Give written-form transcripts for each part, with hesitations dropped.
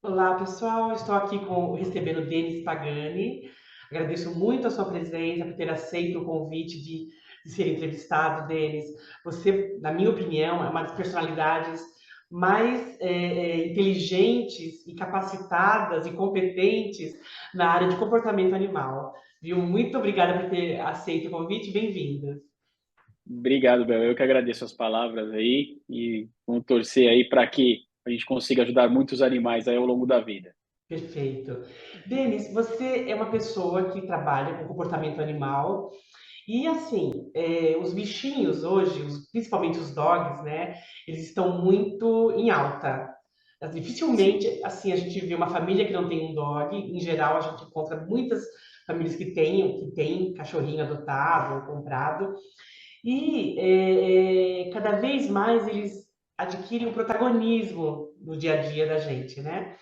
Olá, pessoal. Estou aqui recebendo o Denis Pagani. Agradeço muito a sua presença, por ter aceito o convite de ser entrevistado, Denis. Você, na minha opinião, é uma das personalidades mais inteligentes e capacitadas e competentes na área de comportamento animal. Viu? Muito obrigada por ter aceito o convite. Bem-vinda. Obrigado, Bel. Eu que agradeço as palavras aí e vamos torcer aí para que a gente consiga ajudar muitos animais aí ao longo da vida. Perfeito. Denis, você é uma pessoa que trabalha com comportamento animal. E assim, os bichinhos hoje, principalmente os dogs, né? Eles estão muito em alta. Sim. Dificilmente, assim, a gente vê uma família que não tem um dog. Em geral, a gente encontra muitas famílias que têm cachorrinho adotado ou comprado. E cada vez mais eles adquirem um protagonismo no dia a dia da gente, né?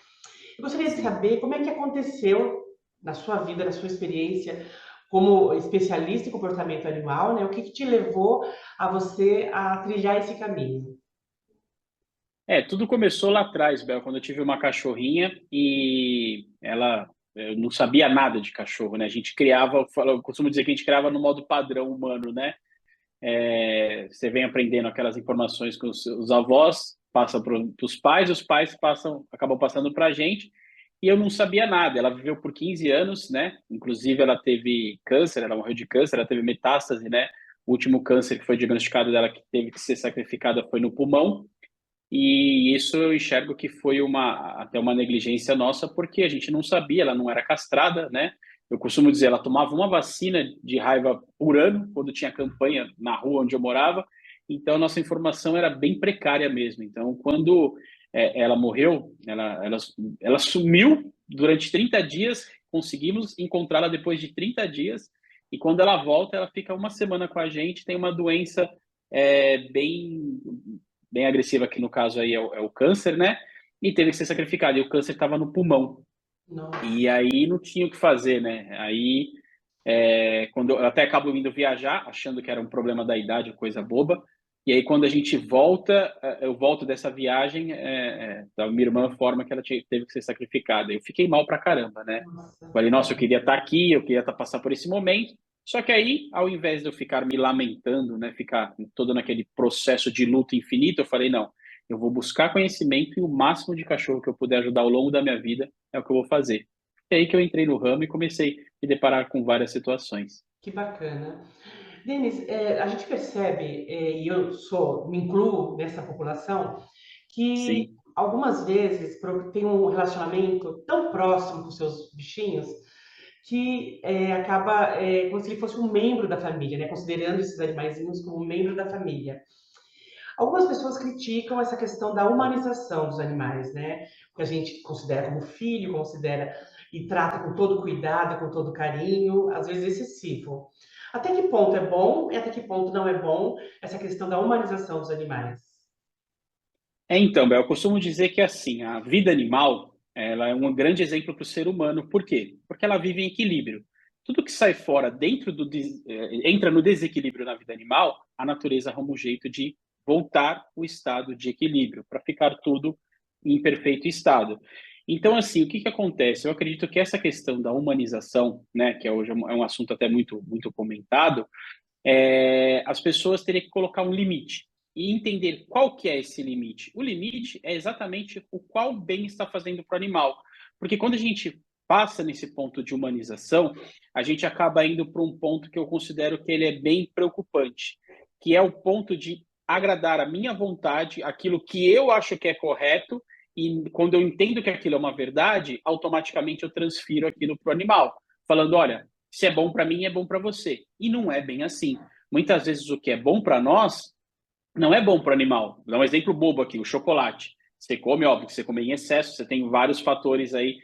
Eu gostaria de Sim. saber como é que aconteceu na sua vida, na sua experiência como especialista em comportamento animal, né? O que que te levou a você a trilhar esse caminho? Tudo começou lá atrás, Bel, quando eu tive uma cachorrinha e eu não sabia nada de cachorro, né? A gente criava, eu costumo dizer que a gente criava no modo padrão humano, né? Você vem aprendendo aquelas informações com os avós, passa para os pais acabam passando para a gente, e eu não sabia nada. Ela viveu por 15 anos, né? Inclusive, ela teve câncer, ela morreu de câncer, ela teve metástase, né? O último câncer que foi diagnosticado dela, que teve que ser sacrificada, foi no pulmão. E isso eu enxergo que foi até uma negligência nossa, porque a gente não sabia, ela não era castrada, né? Eu costumo dizer, ela tomava uma vacina de raiva por ano, quando tinha campanha na rua onde eu morava, então nossa informação era bem precária mesmo. Então, quando ela morreu, ela sumiu durante 30 dias, conseguimos encontrá-la depois de 30 dias, e quando ela volta, ela fica uma semana com a gente, tem uma doença bem agressiva, que no caso aí é o câncer, né? E teve que ser sacrificado. E o câncer estava no pulmão. Nossa, E aí não tinha o que fazer, né? Aí, quando eu até acabo indo viajar, achando que era um problema da idade, coisa boba. E aí, quando a gente volta, eu volto dessa viagem, a minha irmã forma que ela teve que ser sacrificada. Eu fiquei mal pra caramba, né? nossa, Falei, nossa, eu queria tadinho. estar aqui, eu queria estar passar por esse momento. Só que aí, ao invés de eu ficar me lamentando, né, ficar todo naquele processo de luto infinito, eu falei, não, eu vou buscar conhecimento e o máximo de cachorro que eu puder ajudar ao longo da minha vida é o que eu vou fazer. É aí que eu entrei no ramo e comecei a me deparar com várias situações. Que bacana. Denis, a gente percebe, e me incluo nessa população, que Sim, algumas vezes tem um relacionamento tão próximo com seus bichinhos que acaba como se ele fosse um membro da família, né? Considerando esses animaizinhos como um membro da família. Algumas pessoas criticam essa questão da humanização dos animais, né? Que a gente considera como filho, considera e trata com todo cuidado, com todo carinho, às vezes excessivo. Até que ponto é bom e até que ponto não é bom essa questão da humanização dos animais? então, Bel, eu costumo dizer que assim, a vida animal, ela é um grande exemplo para o ser humano. Por quê? Porque ela vive em equilíbrio. Tudo que sai fora entra no desequilíbrio na vida animal, a natureza arruma um jeito de voltar o estado de equilíbrio para ficar tudo em perfeito estado. Então, assim, o que que acontece? Eu acredito que essa questão da humanização, né, que hoje é um assunto até muito comentado, as pessoas teriam que colocar um limite e entender qual que é esse limite. O limite é exatamente o qual bem está fazendo para o animal. Porque quando a gente passa nesse ponto de humanização, a gente acaba indo para um ponto que eu considero que ele é bem preocupante, que é o ponto de agradar a minha vontade, aquilo que eu acho que é correto, e quando eu entendo que aquilo é uma verdade, automaticamente eu transfiro aquilo para o animal, falando, olha, se é bom para mim, é bom para você. E não é bem assim. Muitas vezes o que é bom para nós não é bom para o animal. Vou dar um exemplo bobo aqui, o chocolate. Você come, óbvio, que você come em excesso, você tem vários fatores aí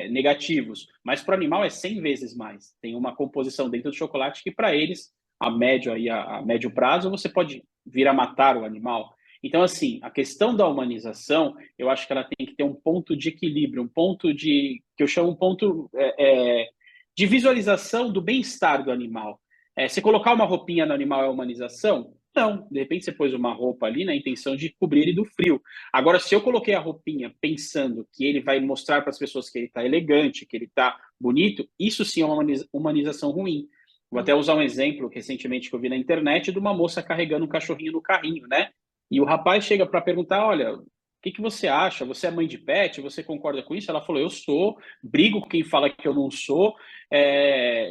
negativos, mas para o animal é 100 vezes mais. Tem uma composição dentro do chocolate que para eles, a médio prazo, você pode vir a matar o animal. Então, assim, a questão da humanização, eu acho que ela tem que ter um ponto de equilíbrio, um ponto que eu chamo um ponto de visualização do bem-estar do animal. Você colocar uma roupinha no animal é humanização? Não, de repente você pôs uma roupa ali na intenção de cobrir ele do frio. Agora, se eu coloquei a roupinha pensando que ele vai mostrar para as pessoas que ele está elegante, que ele está bonito, isso sim é uma humanização ruim. Vou até usar um exemplo recentemente que eu vi na internet de uma moça carregando um cachorrinho no carrinho, né? E o rapaz chega para perguntar: olha, o que que você acha? Você é mãe de pet? Você concorda com isso? Ela falou: eu sou, brigo com quem fala que eu não sou,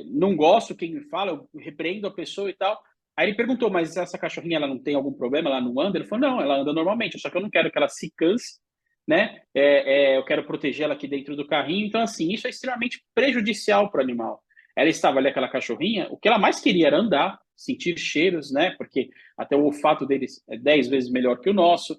não gosto quem me fala, eu repreendo a pessoa e tal. Aí ele perguntou: mas essa cachorrinha ela não tem algum problema? Ela não anda? Ele falou: não, ela anda normalmente, só que eu não quero que ela se canse, né? Eu quero protegê-la aqui dentro do carrinho. Então, assim, isso é extremamente prejudicial para o animal. Ela estava ali, aquela cachorrinha, o que ela mais queria era andar, sentir cheiros, né? Porque até o olfato deles é 10 vezes melhor que o nosso,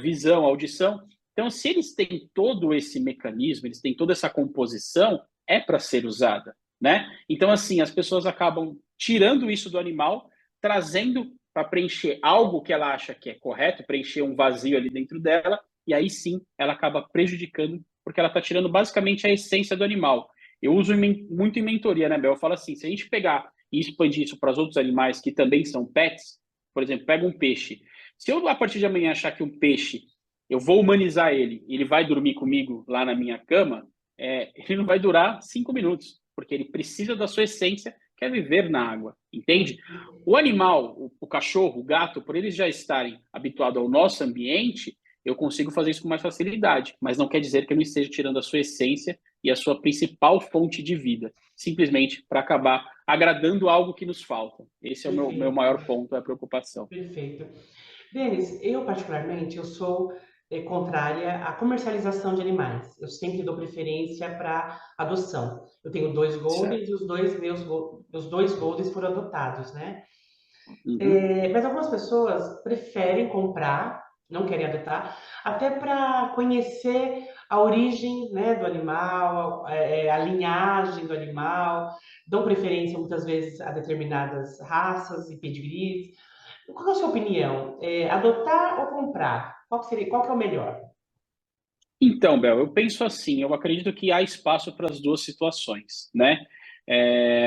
visão, audição. Então, se eles têm todo esse mecanismo, eles têm toda essa composição, é para ser usada, né? Então, assim, as pessoas acabam tirando isso do animal, trazendo para preencher algo que ela acha que é correto, preencher um vazio ali dentro dela, e aí sim ela acaba prejudicando, porque ela está tirando basicamente a essência do animal. Eu uso muito em mentoria, né, Bel? Eu falo assim: se a gente pegar e expandir isso para os outros animais que também são pets, por exemplo, pega um peixe. Se eu, a partir de amanhã, achar que um peixe, eu vou humanizar ele, ele vai dormir comigo lá na minha cama, ele não vai durar 5 minutos, porque ele precisa da sua essência, que é viver na água, entende? O animal, o cachorro, o gato, por eles já estarem habituados ao nosso ambiente, eu consigo fazer isso com mais facilidade, mas não quer dizer que eu não esteja tirando a sua essência e a sua principal fonte de vida, simplesmente para acabar agradando algo que nos falta. Esse é o meu Perfeito, maior ponto, é a preocupação. perfeito. Denis, eu particularmente, eu sou contrária à comercialização de animais. Eu sempre dou preferência para adoção. Eu tenho dois Goldens Certo. e meus dois Goldens foram adotados, né? Uhum. Mas algumas pessoas preferem comprar, não querem adotar, até para conhecer a origem, né, do animal, a linhagem do animal, dão preferência muitas vezes a determinadas raças e pedigrees. Qual é a sua opinião? Adotar ou comprar? Qual que é o melhor? Então, Bel, eu penso assim, eu acredito que há espaço para as duas situações, né?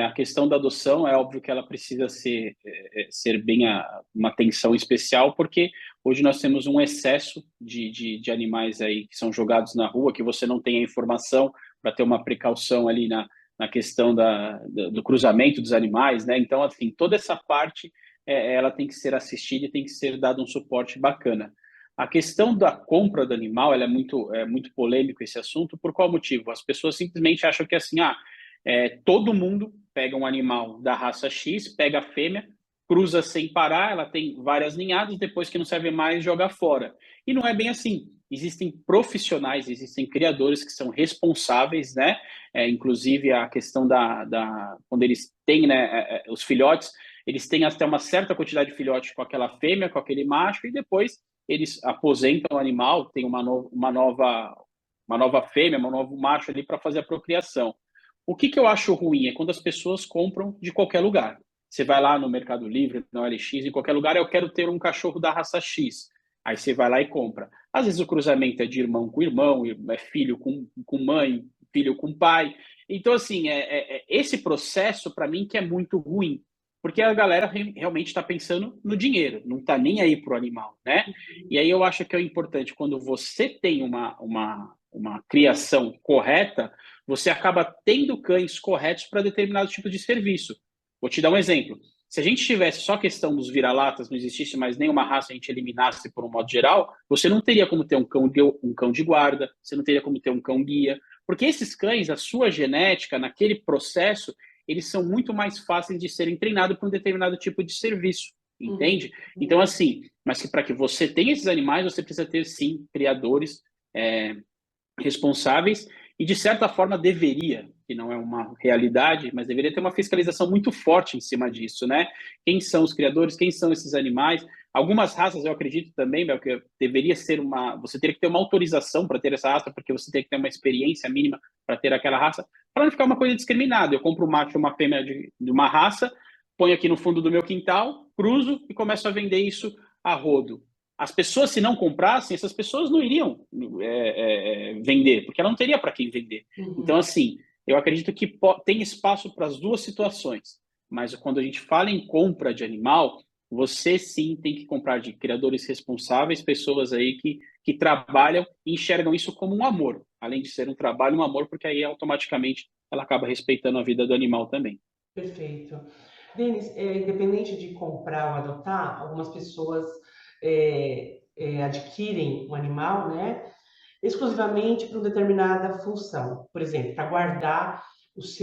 A questão da adoção é óbvio que ela precisa ser bem uma atenção especial, porque hoje nós temos um excesso de animais aí que são jogados na rua, que você não tem a informação para ter uma precaução ali na questão do cruzamento dos animais, né? Então, assim, toda essa parte ela tem que ser assistida e tem que ser dado um suporte bacana. A questão da compra do animal, ela é muito polêmico esse assunto. Por qual motivo? As pessoas simplesmente acham que assim, todo mundo pega um animal da raça X, pega a fêmea, cruza sem parar, ela tem várias ninhadas, depois que não serve mais, joga fora. E não é bem assim. Existem profissionais, existem criadores que são responsáveis, né? Inclusive a questão quando eles têm, né, os filhotes, eles têm até uma certa quantidade de filhotes com aquela fêmea, com aquele macho, e depois eles aposentam o animal, tem uma nova fêmea, um novo macho ali para fazer a procriação. O que eu acho ruim é quando as pessoas compram de qualquer lugar. Você vai lá no Mercado Livre, no OLX, em qualquer lugar, eu quero ter um cachorro da raça X. Aí você vai lá e compra. Às vezes o cruzamento é de irmão com irmão, é filho com mãe, filho com pai. Então, assim, esse processo, para mim, que é muito ruim. Porque a galera realmente está pensando no dinheiro, não está nem aí para o animal, né? E aí eu acho que é importante, quando você tem uma criação correta, você acaba tendo cães corretos para determinado tipo de serviço. Vou te dar um exemplo. Se a gente tivesse só a questão dos vira-latas, não existisse mais nenhuma raça, a gente eliminasse por um modo geral, você não teria como ter um cão de guarda, você não teria como ter um cão guia, porque esses cães, a sua genética, naquele processo, eles são muito mais fáceis de serem treinados para um determinado tipo de serviço, Uhum, entende? Então, assim, mas que para que você tenha esses animais, você precisa ter, sim, criadores é, responsáveis e, de certa forma, deveria, que não é uma realidade, mas deveria ter uma fiscalização muito forte em cima disso, né? Quem são os criadores, quem são esses animais? Algumas raças, eu acredito também, Bel, que deveria ser você teria que ter uma autorização para ter essa raça, porque você tem que ter uma experiência mínima para ter aquela raça, para não ficar uma coisa discriminada. Eu compro um macho e uma fêmea de uma raça, ponho aqui no fundo do meu quintal, cruzo e começo a vender isso a rodo. As pessoas, se não comprassem, essas pessoas não iriam vender, porque ela não teria para quem vender. Então, uhum. assim, eu acredito que tem espaço para as duas situações, mas quando a gente fala em compra de animal, você sim tem que comprar de criadores responsáveis, pessoas aí que trabalham e enxergam isso como um amor, além de ser um trabalho, um amor, porque aí automaticamente ela acaba respeitando a vida do animal também. Perfeito. Denis, independente de comprar ou adotar, algumas pessoas adquirem um animal, né, exclusivamente para uma determinada função. Por exemplo, para guardar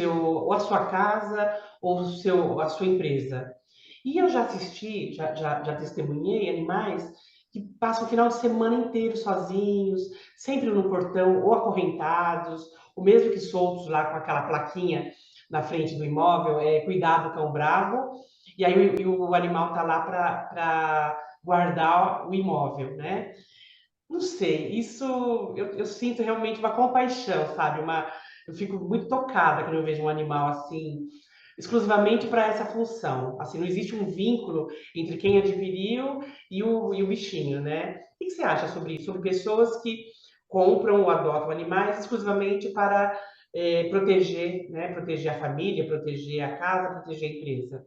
ou a sua casa ou a sua empresa. E eu já assisti, já testemunhei animais que passam o final de semana inteiro sozinhos, sempre no portão, ou acorrentados, ou mesmo que soltos lá com aquela plaquinha na frente do imóvel, cuidado cão bravo, e aí o animal está lá para guardar o imóvel, né? Não sei, isso eu sinto realmente uma compaixão, sabe? Eu fico muito tocada quando eu vejo um animal assim, exclusivamente para essa função. Assim, não existe um vínculo entre quem adquiriu e o bichinho, né? O que você acha sobre isso? Sobre pessoas que compram ou adotam animais exclusivamente para proteger, né? Proteger a família, proteger a casa, proteger a empresa.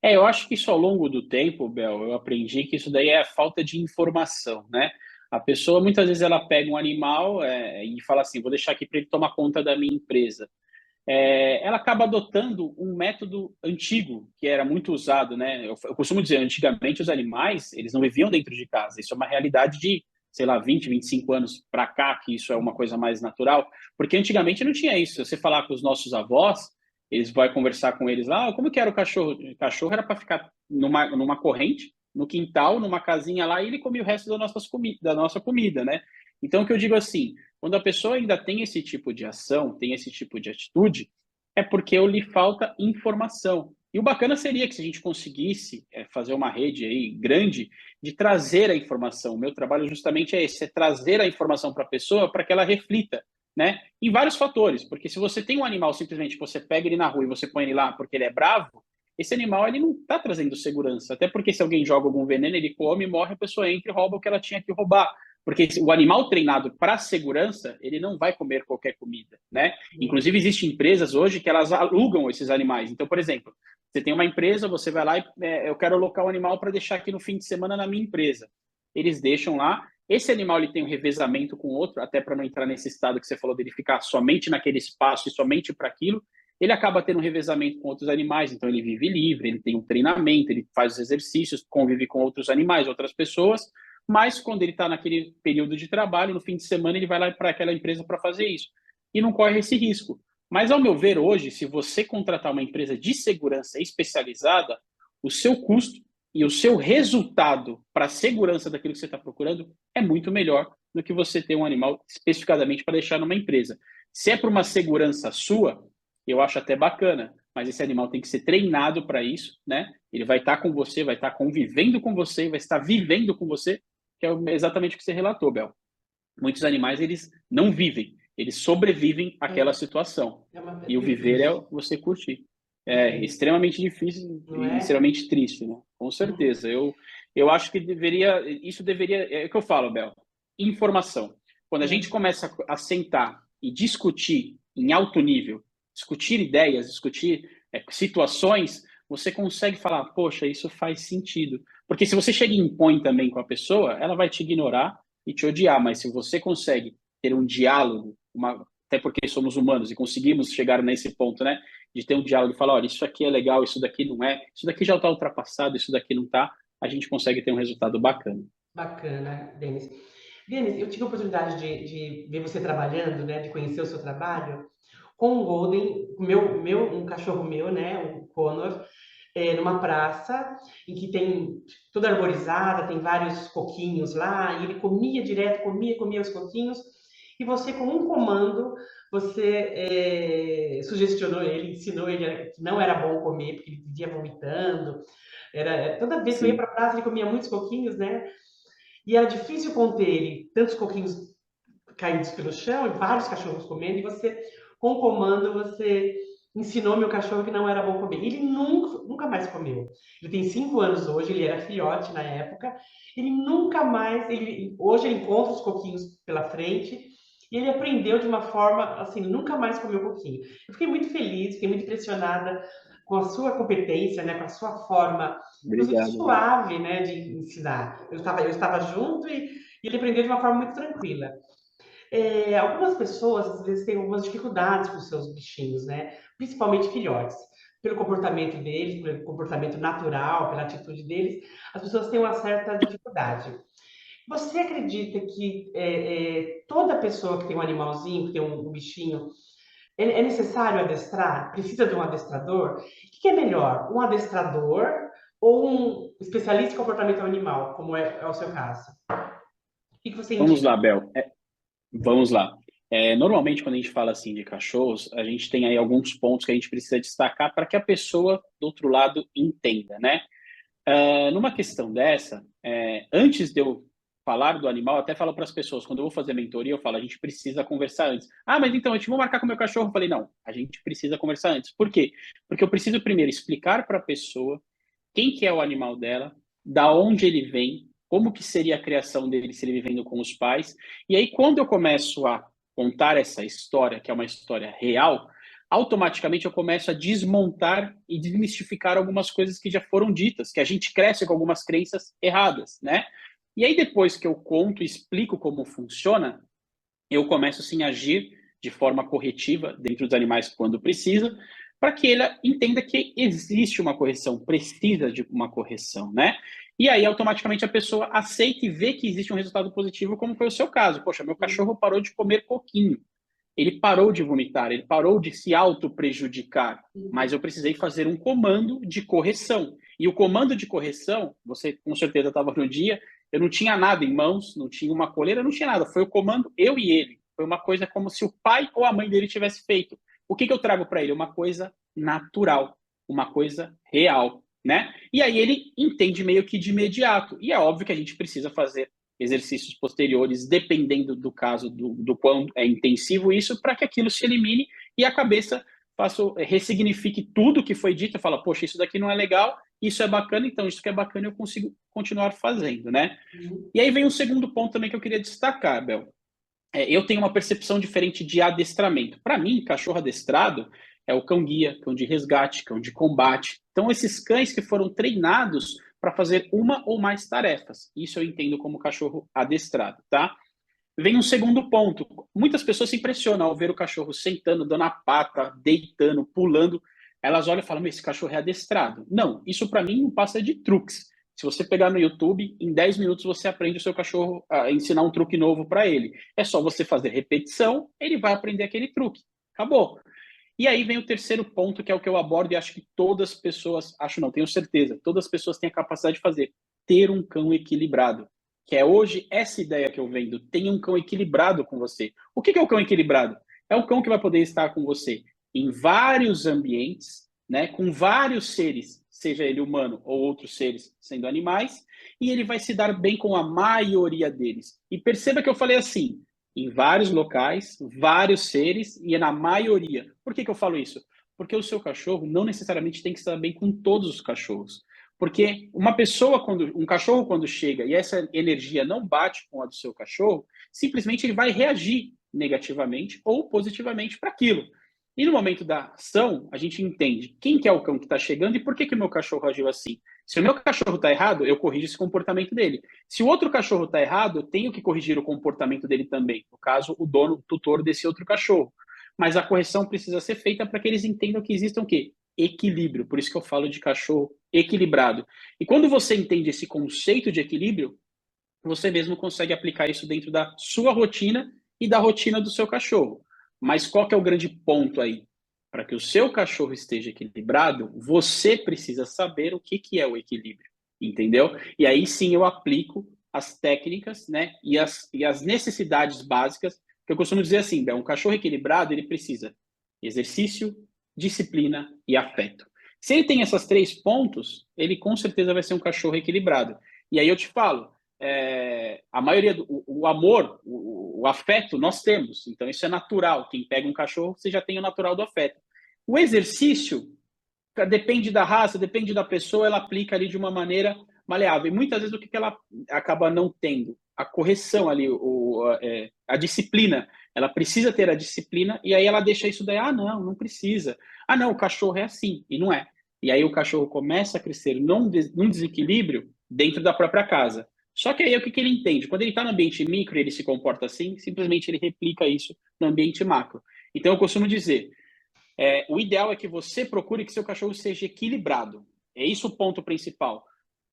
Eu acho que isso ao longo do tempo, Bel, eu aprendi que isso daí é a falta de informação, né? A pessoa muitas vezes ela pega um animal e fala assim, vou deixar aqui para ele tomar conta da minha empresa. Ela acaba adotando um método antigo que era muito usado, né? Eu costumo dizer, antigamente os animais eles não viviam dentro de casa. Isso é uma realidade de, sei lá, 20, 25 anos para cá que isso é uma coisa mais natural, porque antigamente não tinha isso. Se você falar com os nossos avós, eles vão conversar com eles lá, como que era o cachorro? O cachorro era para ficar numa corrente, no quintal, numa casinha lá, e ele comia o resto da nossa comida, né? Então, o que eu digo assim, quando a pessoa ainda tem esse tipo de ação, tem esse tipo de atitude, é porque lhe falta informação. E o bacana seria que se a gente conseguisse fazer uma rede aí grande de trazer a informação. O meu trabalho justamente é esse, é trazer a informação para a pessoa para que ela reflita, né? Em vários fatores, porque se você tem um animal simplesmente que você pega ele na rua e você põe ele lá porque ele é bravo, esse animal ele não está trazendo segurança. Até porque se alguém joga algum veneno, ele come, morre, a pessoa entra e rouba o que ela tinha que roubar. Porque o animal treinado para segurança, ele não vai comer qualquer comida, né? Inclusive, existem empresas hoje que elas alugam esses animais. Então, por exemplo, você tem uma empresa, você vai lá e eu quero alocar um animal para deixar aqui no fim de semana na minha empresa. Eles deixam lá. Esse animal ele tem um revezamento com outro, até para não entrar nesse estado que você falou dele ficar somente naquele espaço e somente para aquilo. Ele acaba tendo um revezamento com outros animais, então ele vive livre, ele tem um treinamento, ele faz os exercícios, convive com outros animais, outras pessoas, mas quando ele está naquele período de trabalho, no fim de semana, ele vai lá para aquela empresa para fazer isso. E não corre esse risco. Mas, ao meu ver, hoje, se você contratar uma empresa de segurança especializada, o seu custo e o seu resultado para a segurança daquilo que você está procurando é muito melhor do que você ter um animal especificadamente para deixar numa empresa. Se é para uma segurança sua, eu acho até bacana, mas esse animal tem que ser treinado para isso, né? Ele vai estar com você, vai estar convivendo com você, vai estar vivendo com você, que é exatamente o que você relatou, Bel. Muitos animais, eles não vivem, eles sobrevivem àquela É, situação. é E o viver é difícil, você curtir. É difícil, extremamente difícil não e é? extremamente triste, né? Com Uhum. certeza. Eu acho que isso deveria, é o que eu falo, Bel, informação. Quando a gente É. começa a sentar e discutir em alto nível, discutir ideias, discutir situações, você consegue falar, poxa, isso faz sentido. Porque se você chega e impõe também com a pessoa, ela vai te ignorar e te odiar, mas se você consegue ter um diálogo, até porque somos humanos e conseguimos chegar nesse ponto, né, de ter um diálogo e falar, olha, isso aqui é legal, isso daqui não é, isso daqui já está ultrapassado, isso daqui não está, a gente consegue ter um resultado bacana. Bacana, Denis. Denis, eu tive a oportunidade de ver você trabalhando, né, de conhecer o seu trabalho com um Golden, um cachorro meu, né, o Connor, numa praça em que tem toda arborizada, tem vários coquinhos lá, e ele comia direto, comia os coquinhos, e você, com um comando, você sugestionou ele, ensinou ele que não era bom comer, porque ele vivia vomitando. Toda vez que eu ia para Sim. a praça, ele comia muitos coquinhos, né? E era difícil conter ele, tantos coquinhos caídos pelo chão e vários cachorros comendo, e você, com o comando, você ensinou meu cachorro que não era bom comer. Ele nunca mais comeu. Ele tem 5 anos hoje, ele era filhote na época, ele nunca mais, hoje ele encontra os coquinhos pela frente, e ele aprendeu de uma forma, assim, nunca mais comeu coquinho. Eu fiquei muito feliz, fiquei muito impressionada com a sua competência, né, com a sua forma, inclusive Obrigado, viu? suave, né, de ensinar. Eu estava junto e ele aprendeu de uma forma muito tranquila. Algumas pessoas, às vezes, têm algumas dificuldades com os seus bichinhos, né? Principalmente filhotes. Pelo comportamento deles, pelo comportamento natural, pela atitude deles, as pessoas têm uma certa dificuldade. Você acredita que toda pessoa que tem um animalzinho, que tem um bichinho, é necessário adestrar? Precisa de um adestrador? O que é melhor, um adestrador ou um especialista em comportamento animal, como é o seu caso? O que você Vamos indica? lá, Bel. Vamos lá. Normalmente, quando a gente fala assim de cachorros, a gente tem aí alguns pontos que a gente precisa destacar para que a pessoa do outro lado entenda, né? Numa questão dessa, antes de eu falar do animal, eu até falo para as pessoas, quando eu vou fazer mentoria, eu falo, a gente precisa conversar antes. Ah, mas então, eu te vou marcar com o meu cachorro. Eu falei, não, a gente precisa conversar antes. Por quê? Porque eu preciso primeiro explicar para a pessoa quem que é o animal dela, da onde ele vem, como que seria a criação dele se ele vivendo com os pais. E aí, quando eu começo a contar essa história, que é uma história real, automaticamente eu começo a desmontar e desmistificar algumas coisas que já foram ditas, que a gente cresce com algumas crenças erradas, né? E aí, depois que eu conto e explico como funciona, eu começo sim a agir de forma corretiva dentro dos animais quando precisa, para que ele entenda que existe uma correção, precisa de uma correção, né? E aí, automaticamente, a pessoa aceita e vê que existe um resultado positivo, como foi o seu caso. Poxa, meu cachorro parou de comer coquinho, ele parou de vomitar, ele parou de se auto-prejudicar, mas eu precisei fazer um comando de correção. E o comando de correção, você com certeza estava no dia, eu não tinha nada em mãos, não tinha uma coleira, não tinha nada. Foi o comando eu e ele. Foi uma coisa como se o pai ou a mãe dele tivesse feito. O que eu trago para ele? Uma coisa natural, uma coisa real, né? E aí ele entende meio que de imediato. E é óbvio que a gente precisa fazer exercícios posteriores, dependendo do caso, do quão é intensivo isso, para que aquilo se elimine e a cabeça ressignifique tudo que foi dito e fala, poxa, isso daqui não é legal, isso é bacana, então isso que é bacana eu consigo continuar fazendo, né? E aí vem um segundo ponto também que eu queria destacar, Bel. Eu tenho uma percepção diferente de adestramento. Para mim, cachorro adestrado é o cão-guia, cão de resgate, cão de combate. Então, esses cães que foram treinados para fazer uma ou mais tarefas. Isso eu entendo como cachorro adestrado, tá? Vem um segundo ponto. Muitas pessoas se impressionam ao ver o cachorro sentando, dando a pata, deitando, pulando. Elas olham e falam, esse cachorro é adestrado. Não, isso para mim não passa de truques. Se você pegar no YouTube, em 10 minutos você aprende o seu cachorro a ensinar um truque novo para ele. É só você fazer repetição, ele vai aprender aquele truque. Acabou. E aí vem o terceiro ponto, que é o que eu abordo e acho que todas as pessoas, acho não, tenho certeza, todas as pessoas têm a capacidade de fazer, ter um cão equilibrado. Que é hoje essa ideia que eu vendo, tenha um cão equilibrado com você. O que é o cão equilibrado? É o cão que vai poder estar com você em vários ambientes, né, com vários seres, seja ele humano ou outros seres sendo animais, e ele vai se dar bem com a maioria deles. E perceba que eu falei assim, em vários locais, vários seres e é na maioria. Por que eu falo isso? Porque o seu cachorro não necessariamente tem que estar bem com todos os cachorros. Porque uma pessoa, um cachorro, quando chega e essa energia não bate com a do seu cachorro, simplesmente ele vai reagir negativamente ou positivamente para aquilo. E no momento da ação, a gente entende quem que é o cão que está chegando e por que o meu cachorro agiu assim. Se o meu cachorro está errado, eu corrijo esse comportamento dele. Se o outro cachorro está errado, eu tenho que corrigir o comportamento dele também. No caso, o dono, o tutor desse outro cachorro. Mas a correção precisa ser feita para que eles entendam que exista o quê? Equilíbrio. Por isso que eu falo de cachorro equilibrado. E quando você entende esse conceito de equilíbrio, você mesmo consegue aplicar isso dentro da sua rotina e da rotina do seu cachorro. Mas qual que é o grande ponto aí? Para que o seu cachorro esteja equilibrado, você precisa saber o que é o equilíbrio, entendeu? E aí sim eu aplico as técnicas, né, e as necessidades básicas, que eu costumo dizer assim, um cachorro equilibrado, ele precisa exercício, disciplina e afeto. Se ele tem esses três pontos, ele com certeza vai ser um cachorro equilibrado. E aí eu te falo, a maioria o amor, o afeto nós temos, então isso é natural. Quem pega um cachorro, você já tem o natural do afeto. O exercício depende da raça, depende da pessoa, ela aplica ali de uma maneira maleável. E muitas vezes o que ela acaba não tendo? A correção ali, a disciplina. Ela precisa ter a disciplina e aí ela deixa isso daí, não precisa. Não, o cachorro é assim, e não é. E aí o cachorro começa a crescer num desequilíbrio dentro da própria casa. Só que aí o que ele entende? Quando ele está no ambiente micro e ele se comporta assim, simplesmente ele replica isso no ambiente macro. Então eu costumo dizer, o ideal é que você procure que seu cachorro seja equilibrado. É isso o ponto principal.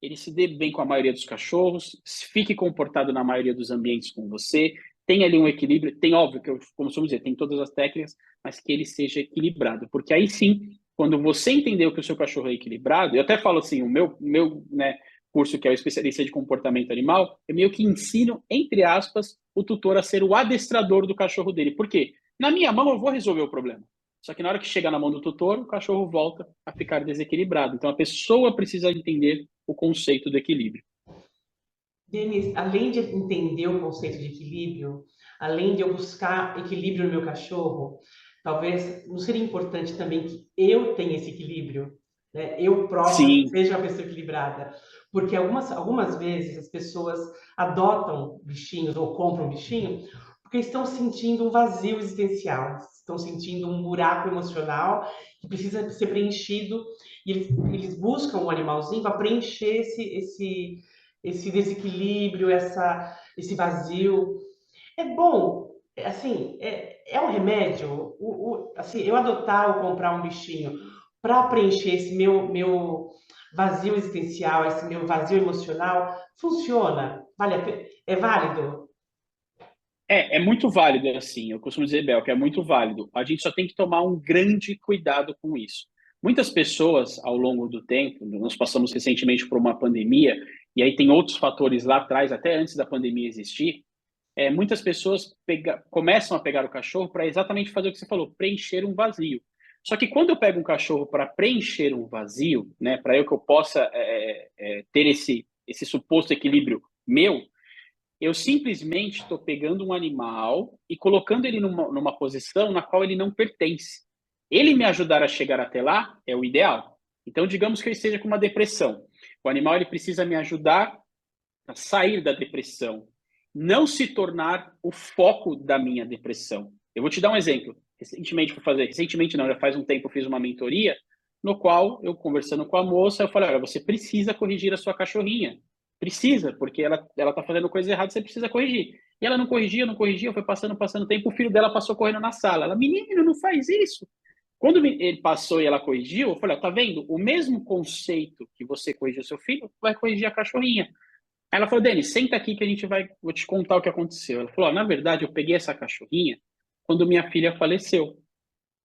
Ele se dê bem com a maioria dos cachorros, fique comportado na maioria dos ambientes com você, tem ali um equilíbrio, tem óbvio que eu costumo dizer, tem todas as técnicas, mas que ele seja equilibrado, porque aí sim, quando você entendeu que o seu cachorro é equilibrado, eu até falo assim, o meu né, curso que é o especialista de comportamento animal, eu meio que ensino, entre aspas, o tutor a ser o adestrador do cachorro dele. Por quê? Na minha mão eu vou resolver o problema. Só que na hora que chega na mão do tutor, o cachorro volta a ficar desequilibrado. Então a pessoa precisa entender o conceito do equilíbrio. Denis, além de entender o conceito de equilíbrio, além de eu buscar equilíbrio no meu cachorro, talvez não seria importante também que eu tenha esse equilíbrio, né? Eu própria Sim, seja uma pessoa equilibrada, porque algumas vezes as pessoas adotam bichinhos ou compram um bichinho porque estão sentindo um vazio existencial, estão sentindo um buraco emocional que precisa ser preenchido e eles buscam um animalzinho para preencher esse desequilíbrio, esse vazio. É bom, assim, é um remédio. Assim, eu adotar ou comprar um bichinho para preencher esse meu vazio existencial, esse meu vazio emocional, funciona? É válido? é muito válido assim. Eu costumo dizer, Bel, que é muito válido. A gente só tem que tomar um grande cuidado com isso. Muitas pessoas, ao longo do tempo, nós passamos recentemente por uma pandemia, e aí tem outros fatores lá atrás, até antes da pandemia existir, muitas pessoas começam a pegar o cachorro para exatamente fazer o que você falou, preencher um vazio. Só que quando eu pego um cachorro para preencher um vazio, né, para eu que eu possa ter esse suposto equilíbrio meu, eu simplesmente estou pegando um animal e colocando ele numa posição na qual ele não pertence. Ele me ajudar a chegar até lá é o ideal. Então, digamos que eu esteja com uma depressão. O animal ele precisa me ajudar a sair da depressão, não se tornar o foco da minha depressão. Eu vou te dar um exemplo. Recentemente não, já faz um tempo eu fiz uma mentoria no qual eu conversando com a moça, eu falei, olha, você precisa corrigir a sua cachorrinha. Precisa, porque ela tá fazendo coisa errada, você precisa corrigir. E ela não corrigia, não corrigia, foi passando tempo, o filho dela passou correndo na sala. Ela, menino, não faz isso. Quando ele passou e ela corrigiu, eu falei, ó, tá vendo? O mesmo conceito que você corrigiu seu filho, vai corrigir a cachorrinha. Aí ela falou, Denis, senta aqui que vou te contar o que aconteceu. Ela falou, na verdade, eu peguei essa cachorrinha quando minha filha faleceu.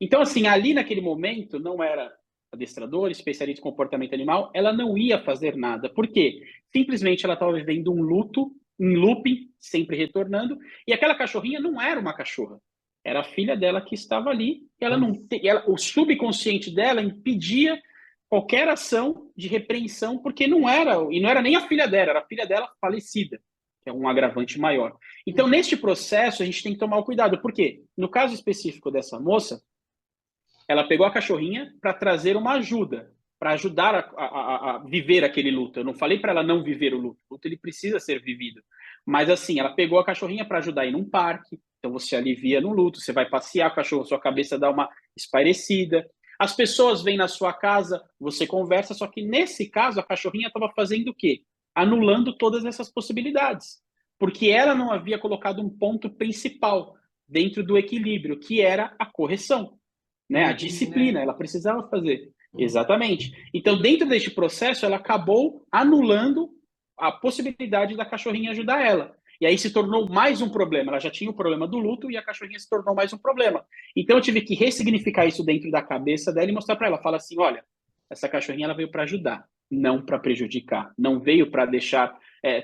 Então, assim, ali naquele momento, não era adestrador, especialista em comportamento animal, ela não ia fazer nada. Por quê? Simplesmente ela estava vivendo um luto, um looping, sempre retornando, e aquela cachorrinha não era uma cachorra. Era a filha dela que estava ali, e ela não, o subconsciente dela impedia qualquer ação de repreensão, porque não era, e não era nem a filha dela, era a filha dela falecida, que é um agravante maior. Então, neste processo, a gente tem que tomar o cuidado, porque no caso específico dessa moça, ela pegou a cachorrinha para trazer uma ajuda, para ajudar a viver aquele luto. Eu não falei para ela não viver o luto. O luto ele precisa ser vivido. Mas assim, ela pegou a cachorrinha para ajudar a ir num parque. Então você alivia no luto, você vai passear com o cachorro, sua cabeça dá uma espairecida. As pessoas vêm na sua casa, você conversa, só que nesse caso a cachorrinha estava fazendo o quê? Anulando todas essas possibilidades. Porque ela não havia colocado um ponto principal dentro do equilíbrio, que era a correção, né? A Limite, né? disciplina, ela precisava fazer. Exatamente. Então, dentro deste processo, ela acabou anulando a possibilidade da cachorrinha ajudar ela. E aí se tornou mais um problema. Ela já tinha o problema do luto e a cachorrinha se tornou mais um problema. Então, eu tive que ressignificar isso dentro da cabeça dela e mostrar para ela. Fala assim, olha, essa cachorrinha ela veio para ajudar, não para prejudicar. Não veio para deixar,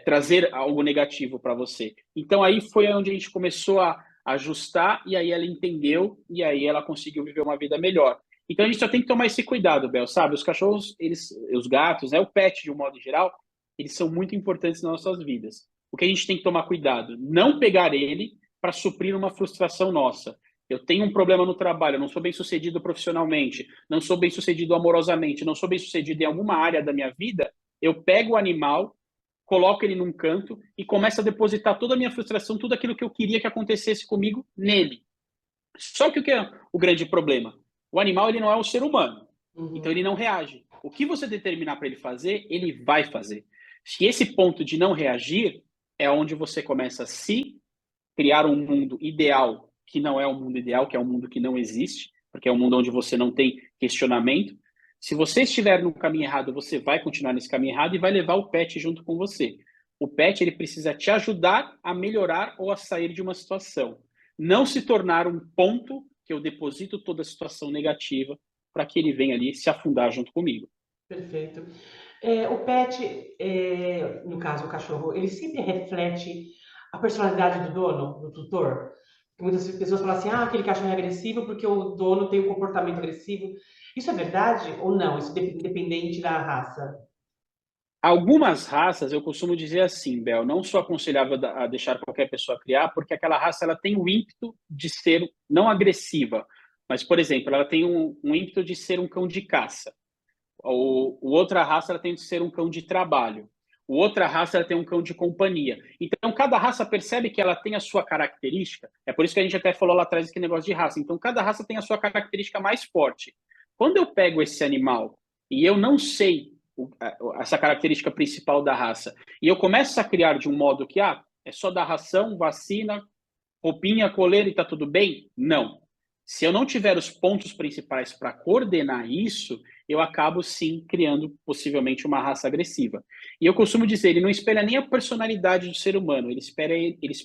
trazer algo negativo para você. Então, aí foi onde a gente começou a ajustar, e aí ela entendeu, e aí ela conseguiu viver uma vida melhor. Então a gente só tem que tomar esse cuidado, Bel, sabe? Os cachorros, os gatos, né, o pet de um modo geral, eles são muito importantes nas nossas vidas. O que a gente tem que tomar cuidado? Não pegar ele para suprir uma frustração nossa. Eu tenho um problema no trabalho, eu não sou bem sucedido profissionalmente, não sou bem sucedido amorosamente, não sou bem sucedido em alguma área da minha vida, eu pego o animal, coloco ele num canto e começo a depositar toda a minha frustração, tudo aquilo que eu queria que acontecesse comigo nele. Só que o que é o grande problema? O animal ele não é um ser humano, então Uhum. ele não reage. O que você determinar para ele fazer, ele vai fazer. Se esse ponto de não reagir é onde você começa a se criar um mundo ideal, que não é um mundo ideal, que é um mundo que não existe, porque é um mundo onde você não tem questionamento. Se você estiver no caminho errado, você vai continuar nesse caminho errado e vai levar o pet junto com você. O pet ele precisa te ajudar a melhorar ou a sair de uma situação. Não se tornar um ponto que eu deposito toda a situação negativa para que ele venha ali se afundar junto comigo. Perfeito. O pet, no caso o cachorro, ele sempre reflete a personalidade do dono, do tutor? Muitas pessoas falam assim, ah, aquele cachorro é agressivo porque o dono tem um comportamento agressivo. Isso é verdade ou não? Isso é independente da raça? Algumas raças, eu costumo dizer assim, Bel, não sou aconselhável a deixar qualquer pessoa criar, porque aquela raça ela tem o ímpeto de ser não agressiva, mas, por exemplo, ela tem um ímpeto de ser um cão de caça. O outra raça ela tem de ser um cão de trabalho. O outra raça ela tem um cão de companhia. Então, cada raça percebe que ela tem a sua característica. É por isso que a gente até falou lá atrás que negócio de raça. Então, cada raça tem a sua característica mais forte. Quando eu pego esse animal e eu não sei essa característica principal da raça, e eu começo a criar de um modo que é só dar ração, vacina, roupinha, coleira e tá tudo bem? Não. Se eu não tiver os pontos principais para coordenar isso, eu acabo sim criando possivelmente uma raça agressiva. E eu costumo dizer, ele não espelha nem a personalidade do ser humano, ele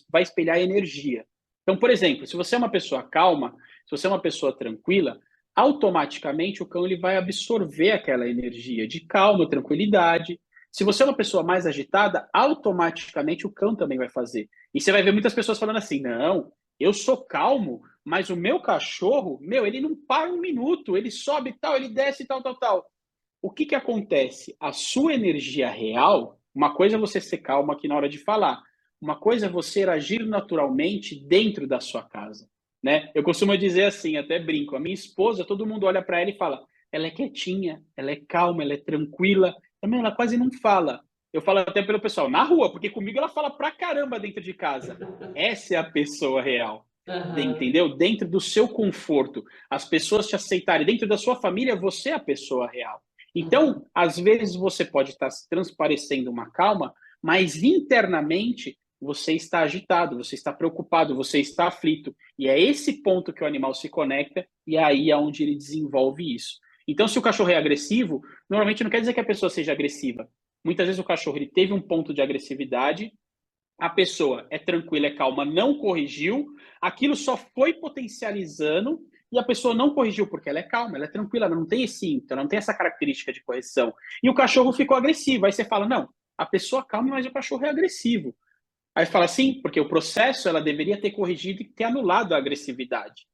vai espelhar a energia. Então, por exemplo, se você é uma pessoa calma, se você é uma pessoa tranquila, automaticamente o cão ele vai absorver aquela energia de calma, tranquilidade. Se você é uma pessoa mais agitada, automaticamente o cão também vai fazer. E você vai ver muitas pessoas falando assim: não, eu sou calmo, mas o meu cachorro, ele não para um minuto, ele sobe e tal, ele desce e tal, tal, tal. O que que acontece? A sua energia real, uma coisa é você ser calmo aqui na hora de falar, uma coisa é você agir naturalmente dentro da sua casa, né? Eu costumo dizer assim, até brinco, a minha esposa, todo mundo olha para ela e fala, ela é quietinha, ela é calma, ela é tranquila, também ela quase não fala. Eu falo até pelo pessoal, na rua, porque comigo ela fala pra caramba dentro de casa. Essa é a pessoa real. Aham. Entendeu? Dentro do seu conforto, as pessoas te aceitarem, dentro da sua família, você é a pessoa real. Uhum. Então, às vezes você pode estar transparecendo uma calma, mas internamente você está agitado, você está preocupado, você está aflito. E é esse ponto que o animal se conecta e aí é onde ele desenvolve isso. Então, se o cachorro é agressivo, normalmente não quer dizer que a pessoa seja agressiva. Muitas vezes o cachorro ele teve um ponto de agressividade, a pessoa é tranquila, é calma, não corrigiu, aquilo só foi potencializando e a pessoa não corrigiu porque ela é calma, ela é tranquila, ela não tem esse ímpeto, ela não tem essa característica de correção. E o cachorro ficou agressivo. Aí você fala, não, a pessoa calma, mas o cachorro é agressivo. Aí fala sim, porque o processo ela deveria ter corrigido e ter anulado a agressividade.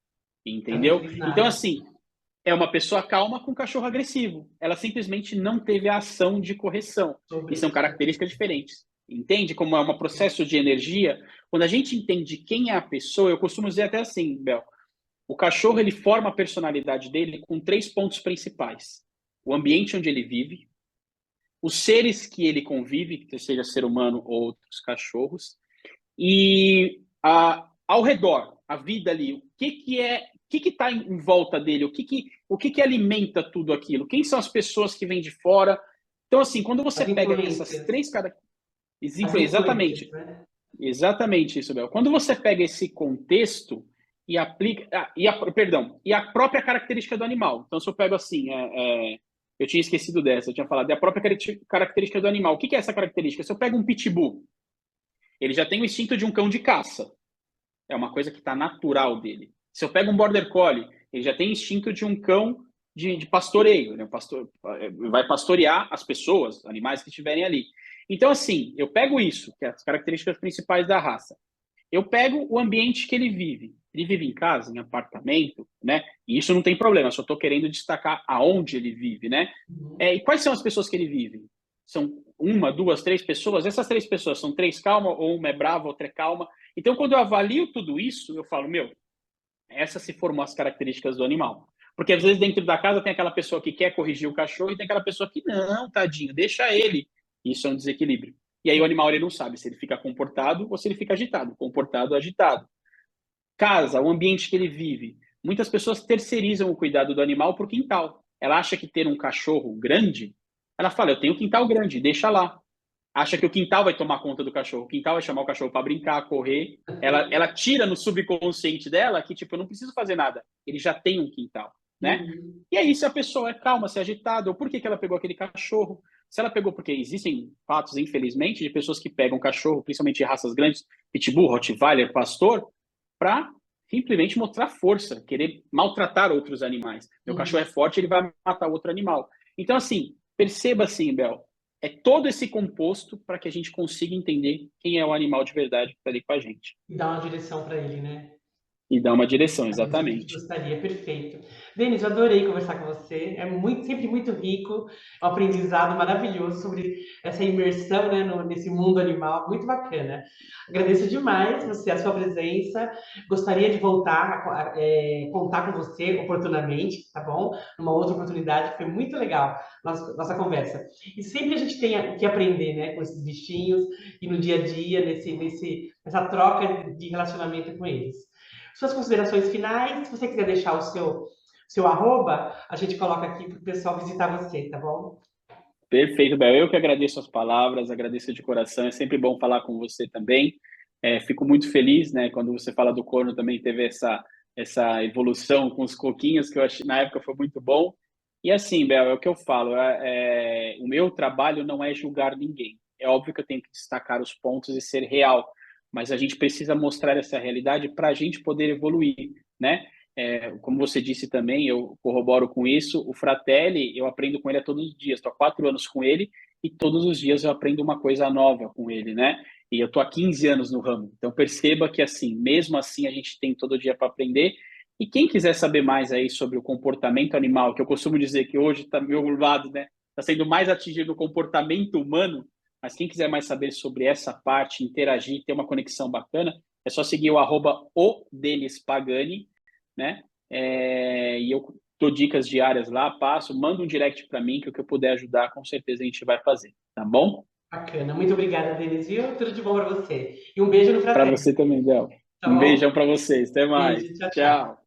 Ela não Entendeu? fez Então, nada. assim, é uma pessoa calma com um cachorro agressivo. Ela simplesmente não teve a ação de correção. E Sobre são isso. características diferentes. Entende como é um processo de energia? Quando a gente entende quem é a pessoa, eu costumo dizer até assim, Bel, o cachorro ele forma a personalidade dele com três pontos principais: o ambiente onde ele vive, os seres que ele convive, que seja ser humano ou outros cachorros, e ao redor, a vida ali, o que está em volta dele, o que alimenta tudo aquilo, quem são as pessoas que vêm de fora. Então, assim, quando você As pega essas influências. três As influências, exatamente, né? exatamente isso, Bel. Quando você pega esse contexto e aplica, perdão, e a própria característica do animal. Então, se eu pego assim, eu tinha esquecido dessa, eu tinha falado, é a própria característica do animal. O que é essa característica? Se eu pego um pitbull, ele já tem o instinto de um cão de caça. É uma coisa que está natural dele. Se eu pego um border collie, ele já tem instinto de um cão de pastoreio, né? Vai pastorear as pessoas, animais que estiverem ali. Então, assim, eu pego isso, que é as características principais da raça. Eu pego o ambiente que ele vive. Ele vive em casa, em apartamento, né? E isso não tem problema, só estou querendo destacar aonde ele vive, né? Uhum. E quais são as pessoas que ele vive? São uma, duas, três pessoas? Essas três pessoas são três calmas, ou uma é brava, outra é calma. Então, quando eu avalio tudo isso, eu falo, essas se formam as características do animal. Porque às vezes dentro da casa tem aquela pessoa que quer corrigir o cachorro e tem aquela pessoa que não, tadinho, deixa ele. Isso é um desequilíbrio. E aí o animal ele não sabe se ele fica comportado ou se ele fica agitado. Comportado ou agitado. Casa, o ambiente que ele vive. Muitas pessoas terceirizam o cuidado do animal para o quintal. ela acha que ter um cachorro grande, ela fala, eu tenho um quintal grande, deixa lá. Acha que o quintal vai tomar conta do cachorro, o quintal vai chamar o cachorro para brincar, correr. Ela tira no subconsciente dela que, tipo, eu não preciso fazer nada, ele já tem um quintal, né? Uhum. E aí, se a pessoa é calma, se é agitada, ou por que que ela pegou aquele cachorro? Se ela pegou, porque existem fatos, infelizmente, de pessoas que pegam cachorro, principalmente de raças grandes, pitbull, rottweiler, pastor, para simplesmente mostrar força, querer maltratar outros animais. Meu cachorro é Uhum. forte, ele vai matar outro animal. Então, assim, perceba assim, Bel, é todo esse composto para que a gente consiga entender quem é o animal de verdade que está ali com a gente. E dar uma direção para ele, né? E dar uma direção, Do jeito que a gente exatamente. gostaria, perfeito. Denis, eu adorei conversar com você. É muito, sempre muito rico, um aprendizado maravilhoso sobre essa imersão, né, nesse mundo animal, muito bacana. Agradeço demais você, a sua presença. Gostaria de voltar a contar com você oportunamente, tá bom? Numa outra oportunidade, foi muito legal nossa conversa. E sempre a gente tem o que aprender, né, com esses bichinhos e no dia a dia, nessa troca de relacionamento com eles. Suas considerações finais, se você quiser deixar seu arroba, a gente coloca aqui para o pessoal visitar você, tá bom? Perfeito, Bel. Eu que agradeço as palavras, agradeço de coração. É sempre bom falar com você também. Fico muito feliz, né? Quando você fala do corno, também teve essa evolução com os coquinhos, que eu achei, na época foi muito bom. E assim, Bel, é o que eu falo. O meu trabalho não é julgar ninguém. É óbvio que eu tenho que destacar os pontos e ser real, mas a gente precisa mostrar essa realidade para a gente poder evoluir, né? Como você disse também, eu corroboro com isso. O Fratelli, eu aprendo com ele todos os dias. Estou há 4 anos com ele e todos os dias eu aprendo uma coisa nova com ele, né? E eu estou há 15 anos no ramo. Então perceba que assim, mesmo assim, a gente tem todo dia para aprender. E quem quiser saber mais aí sobre o comportamento animal, que eu costumo dizer que hoje está meu lado, né? Está sendo mais atingido o comportamento humano. Mas quem quiser mais saber sobre essa parte, interagir, ter uma conexão bacana, é só seguir o @o_Denis_Pagani, né? E eu dou dicas diárias lá, passo, manda um direct para mim que o que eu puder ajudar, com certeza a gente vai fazer, tá bom? Bacana. Muito obrigada, Denis, viu? Tudo de bom para você. E um beijo no Para Fratelli, você também, Bel. tá Um beijão bom? para vocês. Até mais. Beijo, tchau, tchau. Tchau.